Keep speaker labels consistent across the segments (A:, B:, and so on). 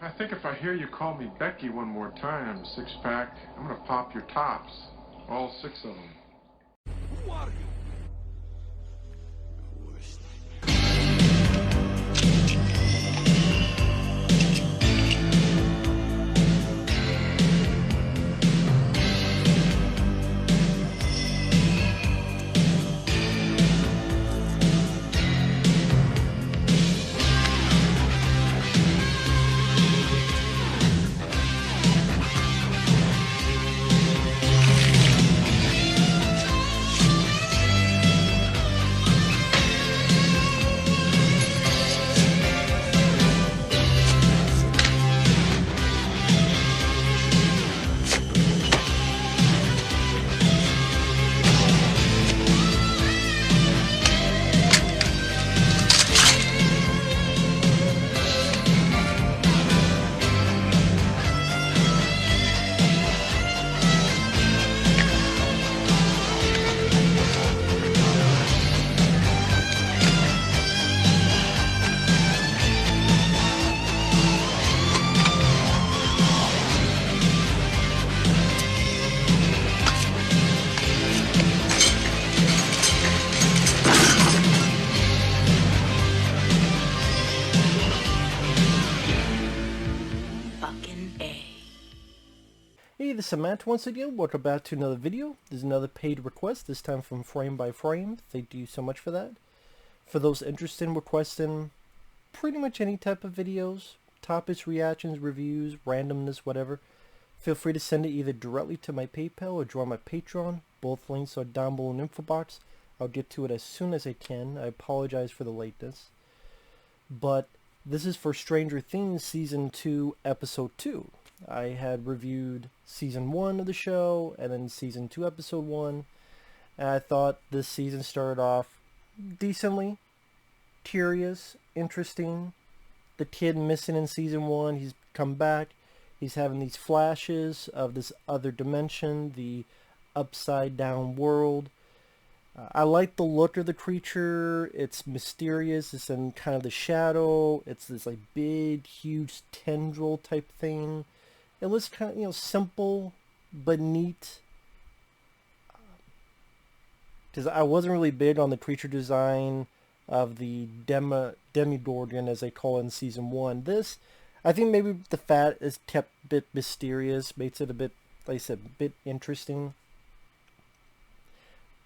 A: I think if I hear you call me Becky one more time, six-pack, I'm gonna pop your tops. All six of them.
B: Who are you?
C: Hey, this is Matt once again. Welcome back to another video. There's another paid request, this time from Frame by Frame. Thank you so much for that. For those interested in requesting pretty much any type of videos, topics, reactions, reviews, randomness, whatever, feel free to send it either directly to my PayPal or join my Patreon. Both links are down below in the info box. I'll get to it as soon as I can. I apologize for the lateness. But this is for Stranger Things Season 2, Episode 2. I had reviewed Season 1 of the show, and then Season 2, Episode 1. And I thought this season started off decently, curious, interesting. The kid missing in Season 1, he's come back. He's having these flashes of this other dimension, the upside down world. I like the look of the creature. It's mysterious. It's in kind of the shadow. It's this like big, huge tendril type thing. It looks kind of, simple but neat. Because I wasn't really big on the creature design of the Demogorgon, as they call it in Season 1. This, I think maybe the fat is kept a bit mysterious, makes it a bit, like I said, a bit interesting.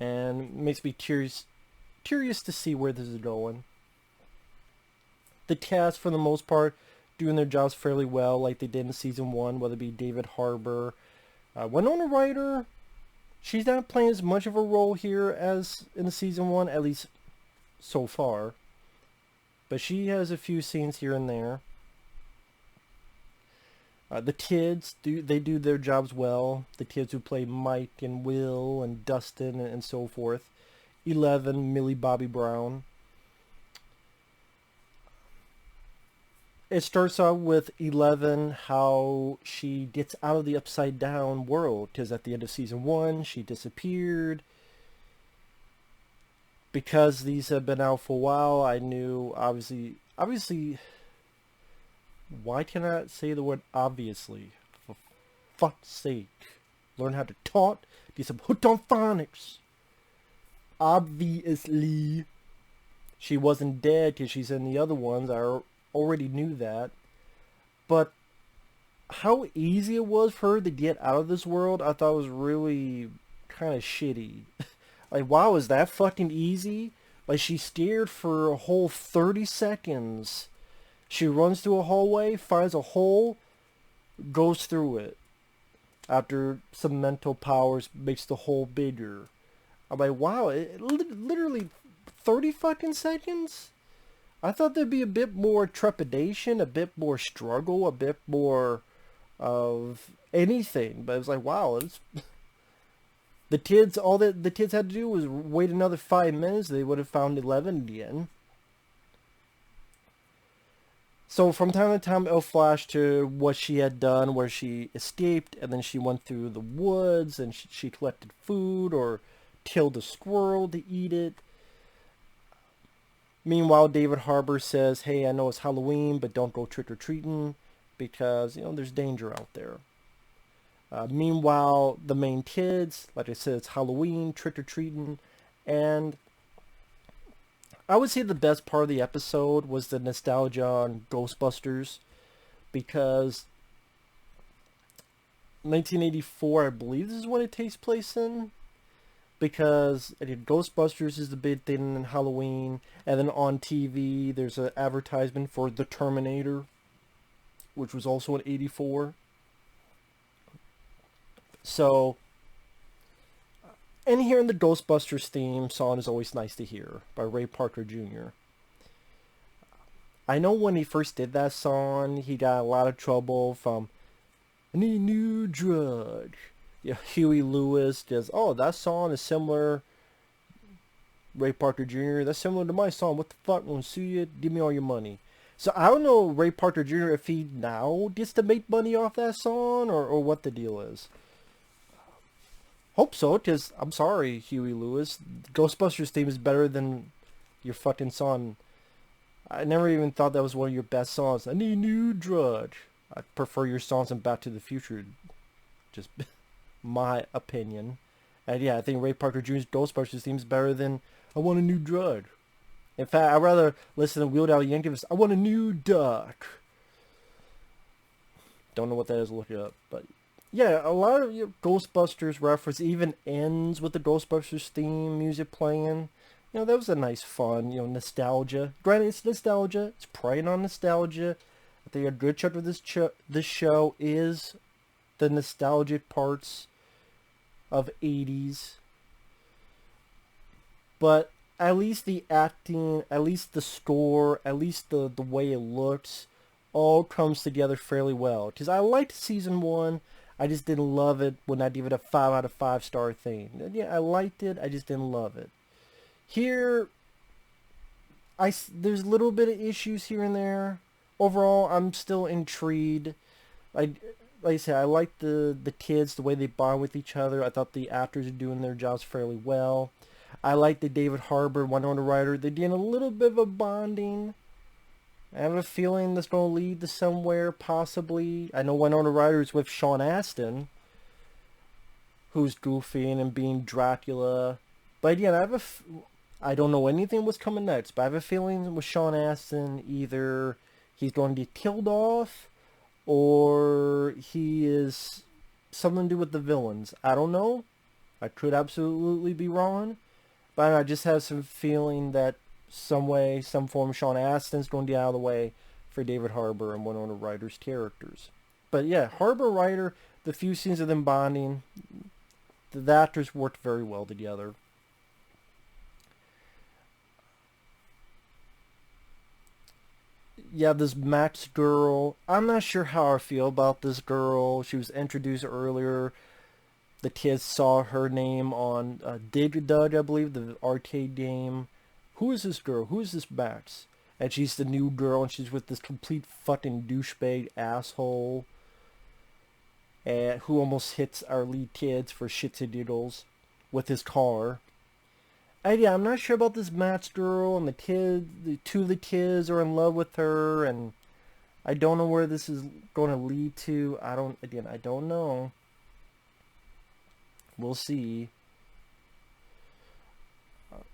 C: And makes me curious to see where this is going. The cast, for the most part, doing their jobs fairly well, like they did in Season 1, whether it be David Harbour. Winona Ryder, she's not playing as much of a role here as in Season 1, at least so far. But she has a few scenes here and there. The kids, they do their jobs well. The kids who play Mike and Will and Dustin and so forth. 11, Millie Bobby Brown. It starts out with 11, how she gets out of the upside down world. Because at the end of Season 1, she disappeared. Because these have been out for a while, I knew, obviously, why can I say the word obviously? For fuck's sake. Learn how to talk. Do some hooked on phonics. Obviously. She wasn't dead because she's in the other ones. I already knew that. But how easy it was for her to get out of this world, I thought was really kind of shitty. Like, wow, is that fucking easy? Like, she steered for a whole 30 seconds. She runs through a hallway, finds a hole, goes through it. After some mental powers makes the hole bigger. I'm like, wow, literally 30 fucking seconds? I thought there'd be a bit more trepidation, a bit more struggle, a bit more of anything. But it was like, wow, it's... The kids, all that the kids had to do was wait another 5 minutes. They would have found 11 again. So from time to time, it'll flash to what she had done, where she escaped, and then she went through the woods, and she collected food, or killed a squirrel to eat it. Meanwhile, David Harbour says, hey, I know it's Halloween, but don't go trick-or-treating. because, you know, there's danger out there. Meanwhile, the main kids, like I said, it's Halloween, trick-or-treating, and I would say the best part of the episode was the nostalgia on Ghostbusters, because 1984, I believe this is when it takes place in, because again, Ghostbusters is the big thing in Halloween, and then on TV there's an advertisement for The Terminator, which was also in 84. So, and hearing the Ghostbusters theme song is always nice to hear, by Ray Parker Jr. I know when he first did that song, he got a lot of trouble from any new drug. Yeah, Huey Lewis just, oh, that song is similar. Ray Parker Jr., that's similar to my song. What the fuck? When I see it, give me all your money. So I don't know Ray Parker Jr. if he now gets to make money off that song, or what the deal is. Hope so, because I'm sorry, Huey Lewis. Ghostbusters theme is better than your fucking song. I never even thought that was one of your best songs. I need a new drug. I prefer your songs in Back to the Future. Just my opinion. And yeah, I think Ray Parker Jr.'s Ghostbusters theme is better than I Want a New Drug. In fact, I'd rather listen to Weird Al Yankovic's I Want a New Duck. Don't know what that is, look it up. But yeah, a lot of Ghostbusters reference even ends with the Ghostbusters theme music playing. You know, that was a nice fun, nostalgia. Granted, it's nostalgia. It's preying on nostalgia. I think a good chunk of this show is the nostalgic parts of 80s. But at least the acting, at least the score, at least the way it looks, all comes together fairly well. Because I liked season 1. I just didn't love it when I gave it a 5 out of 5 star thing. And yeah, I liked it. I just didn't love it. Here, there's a little bit of issues here and there. Overall, I'm still intrigued. Like I said, I like the kids, the way they bond with each other. I thought the actors are doing their jobs fairly well. I like the David Harbour, Winona Ryder. They're doing a little bit of a bonding. I have a feeling that's going to lead to somewhere, possibly. I know Winona Ryder is with Sean Astin, who's goofing and being Dracula. But yeah, I don't know anything what's coming next, but I have a feeling with Sean Astin, either he's going to get killed off, or he is something to do with the villains. I don't know. I could absolutely be wrong. But I just have some feeling that some form, Sean Astin's going to get out of the way for David Harbour and Winona Ryder's characters. But yeah, Harbour, Ryder, the few scenes of them bonding, the actors worked very well together. Yeah, this Max girl, I'm not sure how I feel about this girl. She was introduced earlier. The kids saw her name on Dig Dug, I believe, the arcade game. Who is this girl? Who is this Max? And she's the new girl, and she's with this complete fucking douchebag asshole, and who almost hits our lead kids for shits and giggles with his car. And yeah, I'm not sure about this Max girl, and two of the kids are in love with her, and I don't know where this is going to lead to. I don't know. We'll see.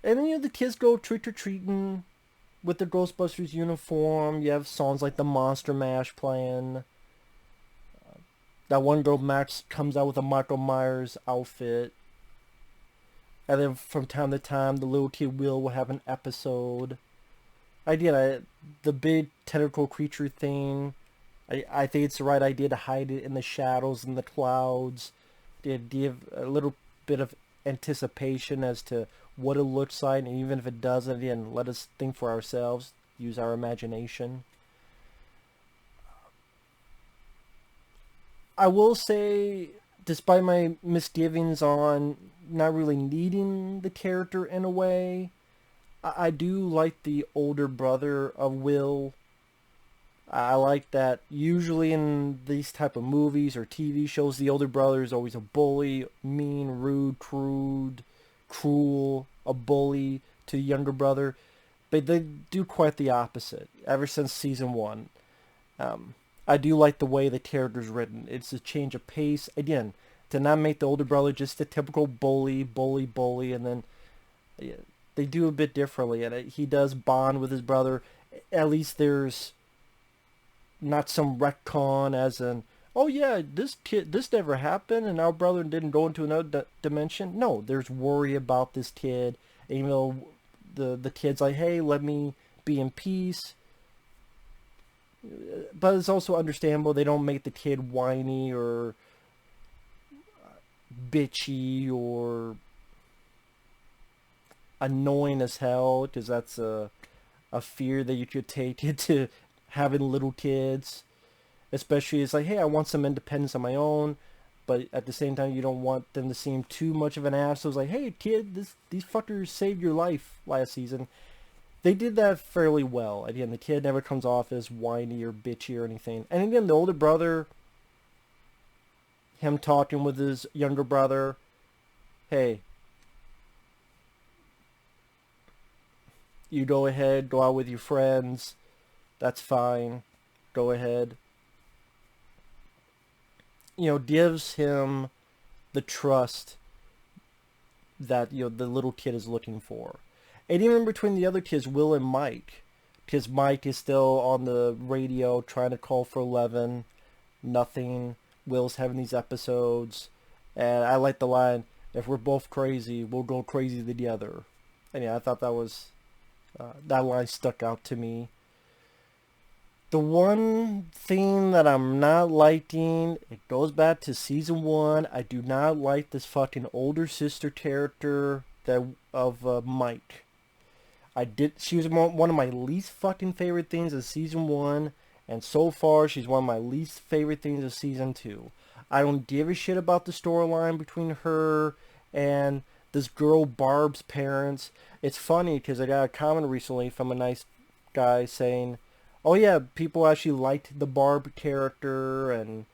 C: And then the kids go trick-or-treating with the Ghostbusters uniform. You have songs like the Monster Mash playing. That one girl, Max, comes out with a Michael Myers outfit. And then from time to time, the little kid will have an episode. The big tentacle creature thing, I think it's the right idea to hide it in the shadows and the clouds. To give a little bit of anticipation as to what it looks like, and even if it doesn't, again, let us think for ourselves, use our imagination. I will say, despite my misgivings on not really needing the character in a way, I do like the older brother of Will. I like that usually in these type of movies or TV shows, the older brother is always a bully, mean, rude, crude, cruel, a bully to the younger brother. But they do quite the opposite ever since season 1. I do like the way the character's written. It's a change of pace. Again, to not make the older brother just a typical bully, and then yeah, they do a bit differently. And he does bond with his brother. At least there's not some retcon as in, oh yeah, this never happened and our brother didn't go into another dimension. No, there's worry about this kid. And even though the kid's like, hey, let me be in peace. But it's also understandable they don't make the kid whiny or bitchy or annoying as hell, because that's a fear that you could take into having little kids. Especially, it's like, hey, I want some independence on my own, but at the same time, you don't want them to seem too much of an ass. So it's like, hey, kid, these fuckers saved your life last season. They did that fairly well. Again, the kid never comes off as whiny or bitchy or anything. And again, the older brother, him talking with his younger brother, hey, you go ahead, go out with your friends, that's fine, go ahead. You know, gives him the trust that, you know, the little kid is looking for. And even between the other kids, Will and Mike, because Mike is still on the radio trying to call for 11, nothing. Will's having these episodes, and I like the line, if we're both crazy, we'll go crazy together. And yeah, I thought that was, that line stuck out to me. The one thing that I'm not liking, it goes back to season 1, I do not like this fucking older sister character of Mike. She was one of my least fucking favorite things of season 1, and so far she's one of my least favorite things of season 2. I don't give a shit about the storyline between her and this girl Barb's parents. It's funny because I got a comment recently from a nice guy saying, oh yeah, people actually liked the Barb character and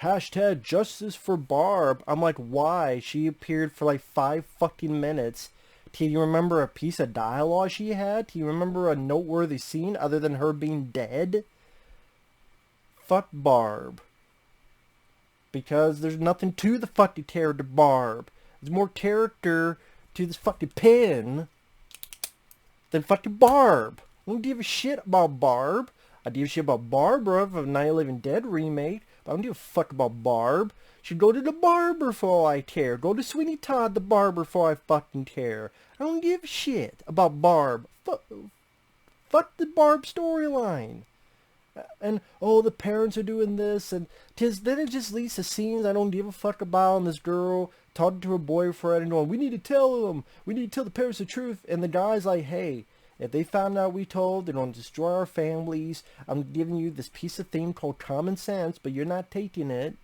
C: hashtag justice for Barb. I'm like, why? She appeared for like 5 fucking minutes. Can you remember a piece of dialogue she had? Can you remember a noteworthy scene other than her being dead? Fuck Barb. Because there's nothing to the fucking character Barb. There's more character to this fucking pin than fucking Barb. I don't give a shit about Barb. I give a shit about Barbara of Night of the Living Dead remake. But I don't give a fuck about Barb. Should go to the barber for all I care. Go to Sweeney Todd the barber for all I fucking care. I don't give a shit about Barb. Fuck the Barb storyline. And, oh, the parents are doing this. And then it just leads to scenes I don't give a fuck about. And this girl talking to her boyfriend and going, we need to tell them. We need to tell the parents the truth. And the guy's like, hey, if they found out we told, they're going to destroy our families. I'm giving you this piece of thing called common sense, but you're not taking it.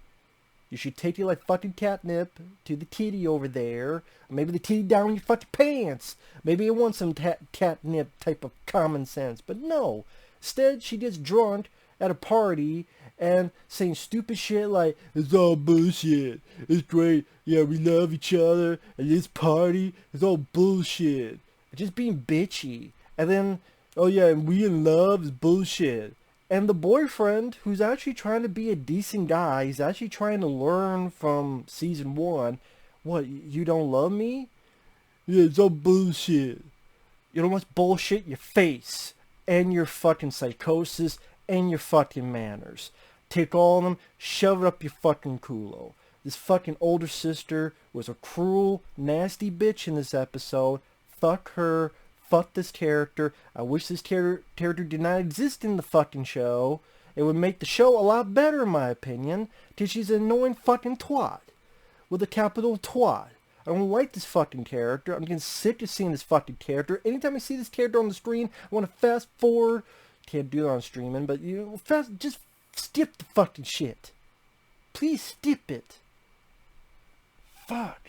C: You should take it like fucking catnip to the titty over there. Or maybe the titty down in your fucking pants. Maybe you want some catnip type of common sense. But no. Instead, she gets drunk at a party and saying stupid shit like, it's all bullshit. It's great. Yeah, we love each other. And this party is all bullshit. Just being bitchy. And then, oh yeah, and we in love is bullshit. And the boyfriend, who's actually trying to be a decent guy, he's actually trying to learn from season 1. What, you don't love me? Yeah, it's all bullshit. You know what's bullshit? Your face. And your fucking psychosis. And your fucking manners. Take all of them, shove it up your fucking culo. This fucking older sister was a cruel, nasty bitch in this episode. Fuck her. Fuck this character. I wish this character did not exist in the fucking show. It would make the show a lot better, in my opinion. Because she's an annoying fucking twat. With a capital twat. I don't like this fucking character. I'm getting sick of seeing this fucking character. Anytime I see this character on the screen, I want to fast forward. Can't do it on streaming, but you know, just skip the fucking shit. Please skip it. Fuck.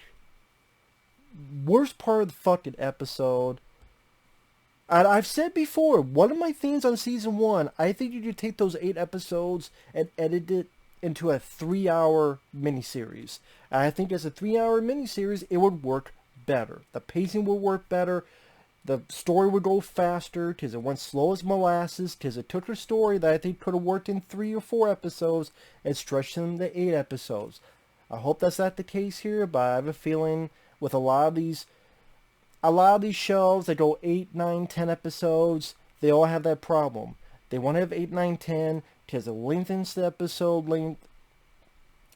C: Worst part of the fucking episode. I've said before, one of my themes on season 1, I think you could take those 8 episodes and edit it into a 3-hour miniseries. And I think as a 3-hour miniseries, it would work better. The pacing would work better. the story would go faster, 'tis it went slow as molasses, 'tis it took a story that I think could have worked in 3 or 4 episodes and stretched them to 8 episodes. I hope that's not the case here, but I have a feeling with a lot of these shows that go 8, 9, 10 episodes, they all have that problem. They want to have 8, 9, 10, 'tis it lengthens the episode length,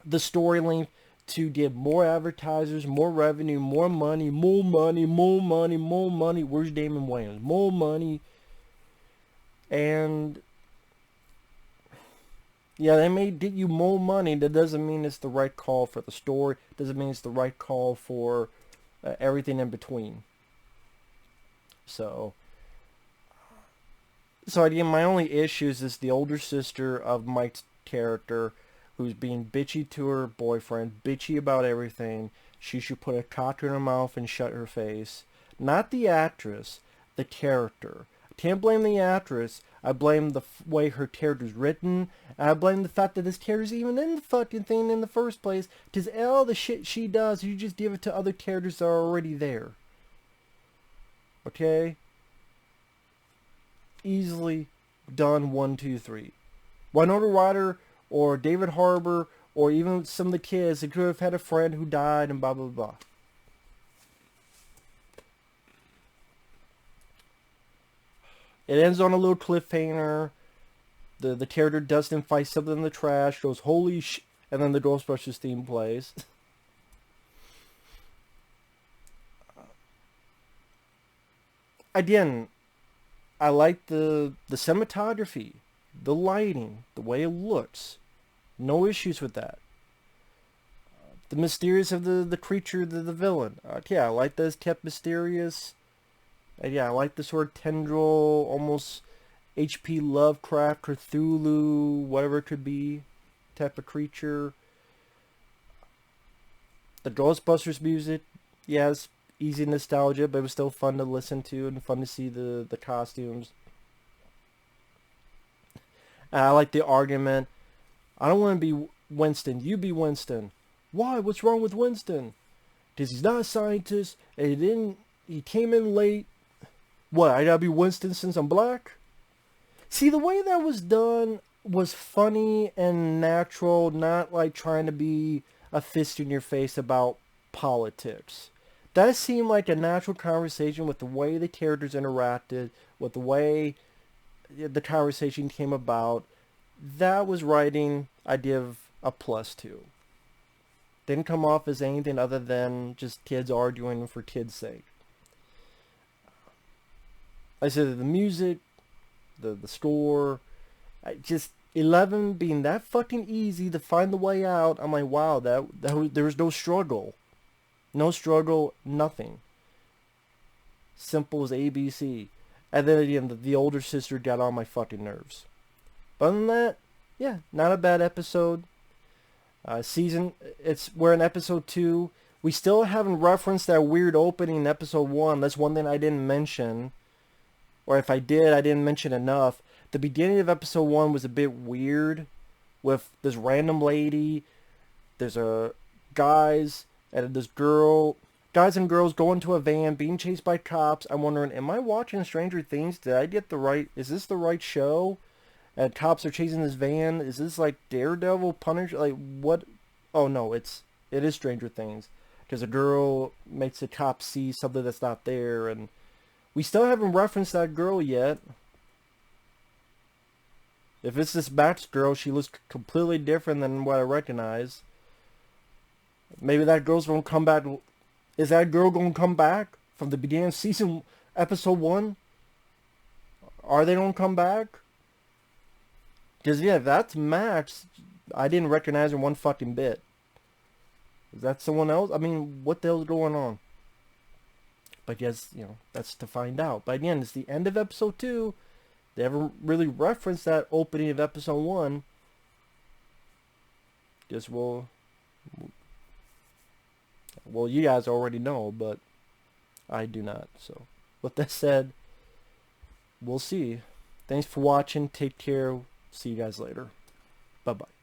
C: the story length, to get more advertisers, more revenue, more money, more money, more money, more money. Where's Damon Wayans? More money. And yeah, they may get you more money. That doesn't mean it's the right call for the story. Doesn't mean it's the right call for everything in between. So again, my only issues is the older sister of Mike's character, who's being bitchy to her boyfriend, bitchy about everything. She should put a cock in her mouth and shut her face. Not the actress, the character. I can't blame the actress. I blame the way her character's written. And I blame the fact that this character's even in the fucking thing in the first place. Because all the shit she does, you just give it to other characters that are already there. Okay? Easily done. 1, 2, 3. Winona Ryder or David Harbour, or even some of the kids, they could have had a friend who died and blah, blah, blah. It ends on a little cliffhanger. The character Dustin fights something in the trash, goes, holy sh... and then the Ghostbusters theme plays. Again, I like the cinematography, the lighting, the way it looks. No issues with that. The mysterious of the creature, the villain. Yeah, I like that it's kept mysterious. Yeah, I like the sort of tendril, almost H.P. Lovecraft, Cthulhu, whatever it could be, type of creature. The Ghostbusters music, yeah, it's easy nostalgia, but it was still fun to listen to and fun to see the costumes. And I like the argument. I don't want to be Winston. You be Winston. Why? What's wrong with Winston? Because he's not a scientist, and he came in late. What, I gotta be Winston since I'm black? See, the way that was done was funny and natural, not like trying to be a fist in your face about politics. That seemed like a natural conversation with the way the characters interacted, with the way the conversation came about. That was writing I give a plus to. Didn't come off as anything other than just kids arguing for kids' sake. I said the music, the score, just 11 being that fucking easy to find the way out. I'm like, wow, there was no struggle. No struggle, nothing. Simple as ABC. And then again, the older sister got on my fucking nerves. Other than that, yeah, not a bad episode. We're in episode 2. We still haven't referenced that weird opening in episode 1. That's one thing I didn't mention. Or if I did, I didn't mention enough. The beginning of episode 1 was a bit weird. With this random lady. There's guys and this girl. Guys and girls go into a van being chased by cops. I'm wondering, am I watching Stranger Things? Did I get the right... Is this the right show? And cops are chasing this van. Is this like Daredevil, Punisher? Like what? Oh no, it is Stranger Things. Because a girl makes the cops see something that's not there. And we still haven't referenced that girl yet. If it's this Max girl, she looks completely different than what I recognize. Maybe that girl's going to come back. Is that girl going to come back from the beginning of season, episode 1? Are they going to come back? Because, yeah, if that's Max, I didn't recognize her one fucking bit. Is that someone else? I mean, what the hell's going on? But yes, you know, that's to find out. But again, it's the end of episode 2. They haven't really referenced that opening of episode 1. Guess well, you guys already know, but I do not. So, with that said, we'll see. Thanks for watching. Take care. See you guys later. Bye-bye.